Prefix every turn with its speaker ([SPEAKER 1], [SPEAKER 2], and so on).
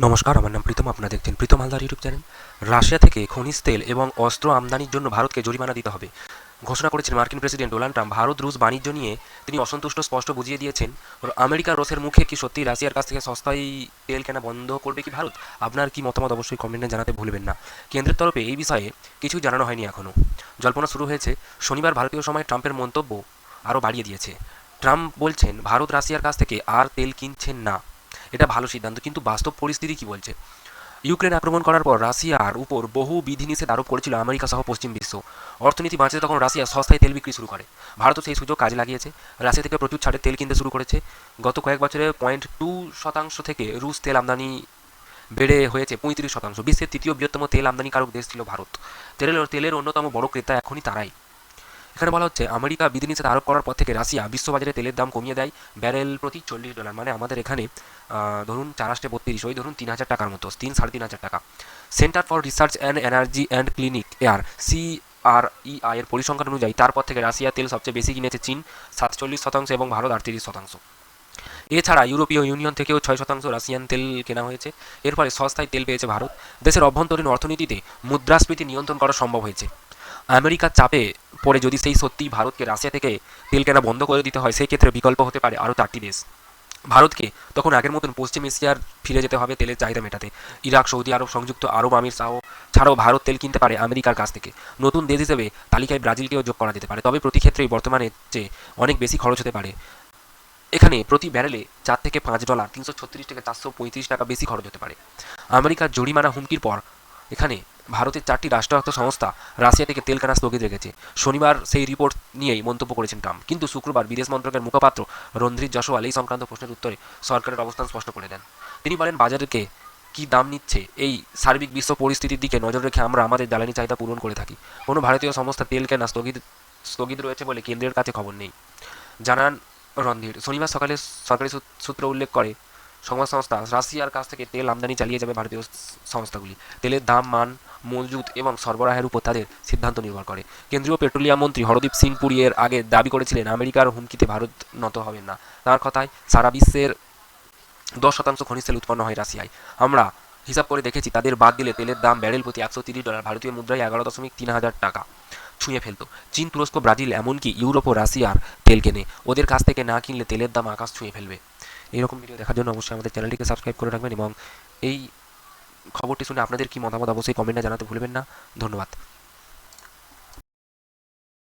[SPEAKER 1] নমস্কার, আমার নাম প্রীতম। আপনারা দেখছেন Pritam Haldar YouTube channel. Russia থেকে খনিজ তেল এবং অস্ত্র আমদানির জন্য ভারতকে জরিমানা দিতে হবে ঘোষণা করেছেন মার্কিন প্রেসিডেন্ট ডোনাল্ড ট্রাম্প। ভারত রুশ বাণিজ্য নিয়ে তিনি অসন্তুষ্ট স্পষ্ট বুঝিয়ে দিয়েছেন। আমেরিকার রোষের মুখে কি সত্যি রাশিয়ার কাছ থেকে সস্তায় তেল কেনা বন্ধ করবে কি ভারত? আপনার কি মতামত অবশ্যই কমেন্টে জানাতে ভুলবেন না। কেন্দ্রের তরফে এই বিষয়ে কিছুই জানানো হয়নি এখনও। জল্পনা শুরু হয়েছে। শনিবার ভারতীয় সময় ট্রাম্পের মন্তব্য আরও বাড়িয়ে দিয়েছে। ট্রাম্প বলছেন ভারত রাশিয়ার কাছ থেকে আর তেল কিনছেন না। এটা ভালো সিদ্ধান্ত, কিন্তু বাস্তব পরিস্থিতি কি বলছে? ইউক্রেন আক্রমণ করার পর রাশিয়ার উপর বহু বিধিনিষেধ আরোপ করেছিল আমেরিকা সহ পশ্চিম বিশ্ব। অর্থনীতি বাঁচতে তখন রাশিয়া সস্তায় তেল বিক্রি শুরু করে। ভারতও সেই সুযোগ কাজে লাগিয়েছে। রাশিয়া থেকে প্রচুর ছাড়ে তেল কিনতে শুরু করেছে। গত কয়েক বছরে 0.2% থেকে রুশ তেল আমদানি বেড়ে হয়েছে 35%। বিশ্বের তৃতীয় বৃহত্তম তেল আমদানিকারক দেশ ছিল ভারত। তেলের অন্যতম বড় ক্রেতা এখনই তারাই। এখানে বলা হচ্ছে আমেরিকা বিধিনিষেধ আরোপ করার পর থেকে রাশিয়া বিশ্ববাজারে তেলের দাম কমিয়ে দেয় ব্যারেল প্রতি $40। মানে আমাদের এখানে ধরুন 4 × 8 = 32, ওই ধরুন 3,000 টাকার মতো, 3-3,500 টাকা। Centre for research and energy and clinic air CREI এর পরিসংখ্যান অনুযায়ী তারপর থেকে রাশিয়া তেল সবচেয়ে বেশি কিনেছে চীন 47% এবং ভারত 38%। এছাড়া ইউরোপীয় ইউনিয়ন থেকেও 6% রাশিয়ান তেল কেনা হয়েছে। এরপরে সস্তায় তেল পেয়েছে ভারত। দেশের অভ্যন্তরীণ অর্থনীতিতে মুদ্রাস্ফীতি নিয়ন্ত্রণ করা সম্ভব হয়েছে। আমেরিকার চাপে পড়ে যদি সেই সত্যিই ভারতকে রাশিয়া থেকে তেল কেনা বন্ধ করে দিতে হয়, সেই ক্ষেত্রে বিকল্প হতে পারে আরও 4টি দেশ। ভারতকে তখন আগের মতন পশ্চিম এশিয়ার ফিরে যেতে হবে তেলের চাহিদা মেটাতে। ইরাক, সৌদি আরব, সংযুক্ত আরব আমির ছাড়াও ভারত তেল কিনতে পারে আমেরিকার কাছ থেকে। নতুন দেশ হিসেবে তালিকায় ব্রাজিলকেও যোগ করা যেতে পারে, তবে প্রতি ক্ষেত্রেই বর্তমানে চেয়ে অনেক বেশি খরচ হতে পারে। এখানে প্রতি ব্যারেলে $4 থেকে $5, 336 থেকে 435 টাকা বেশি খরচ হতে পারে। আমেরিকার জরিমানা হুমকির পর এখানে ভারতের 4টি রাষ্ট্রায়ত্ত সংস্থা রাশিয়া থেকে তেল কেনা স্থগিত রেখেছে। শনিবার সেই রিপোর্ট নিয়েই মন্তব্য করেছেন ট্রাম্প, কিন্তু শুক্রবার বিদেশ মন্ত্রকের মুখপাত্র রণধীর জয়সওয়াল এই সংক্রান্ত প্রশ্নের উত্তরে সরকারের অবস্থান স্পষ্ট করে দেন। তিনি বলেন, বাজারকে কী দাম নিচ্ছে এই সার্বিক বিশ্ব পরিস্থিতির দিকে নজর রেখে আমরা আমাদের জ্বালানি চাহিদা পূরণ করে থাকি। কোনো ভারতীয় সংস্থা তেল কেনা স্থগিত রয়েছে বলে কেন্দ্রের কাছে খবর নেই, জানান রণধীর। শনিবার সকালে সরকারি সূত্র উল্লেখ করে সংবাদ সংস্থা, রাশিয়ার কাছ থেকে তেল আমদানি চালিয়ে যাবে ভারতীয় সংস্থাগুলি। তেলের দাম, মান, মজুত এবং সরবরাহের উপর তাদের সিদ্ধান্ত নির্ভর করে। কেন্দ্রীয় পেট্রোলিয়াম মন্ত্রী হরদীপ সিং পুরী এর আগে দাবি করেছিলেন আমেরিকার হুমকিতে ভারত নত হবেন না। তার কথায়, সারা বিশ্বের 10% খনিজ তেল উৎপন্ন হয় রাশিয়ায়। আমরা হিসাব করে দেখেছি, তাদের বাদ দিলে তেলের দাম ব্যারেল প্রতি $130, ভারতীয় মুদ্রায় 11.3 হাজার টাকা ছুঁয়ে ফেলত। চীন, তুরস্ক, ব্রাজিল, এমনকি ইউরোপ ও রাশিয়ার তেল কেনে। ওদের কাছ থেকে না কিনলে তেলের দাম আকাশ ছুঁয়ে ফেলবে। এইরকম ভিডিও দেখার জন্য অবশ্যই আমাদের চ্যানেলটিকে সাবস্ক্রাইব করে রাখবেন এবং এই খবরটি শুনে আপনাদের কি মতামত অবশ্যই কমেন্টে জানাতে ভুলবেন না। ধন্যবাদ।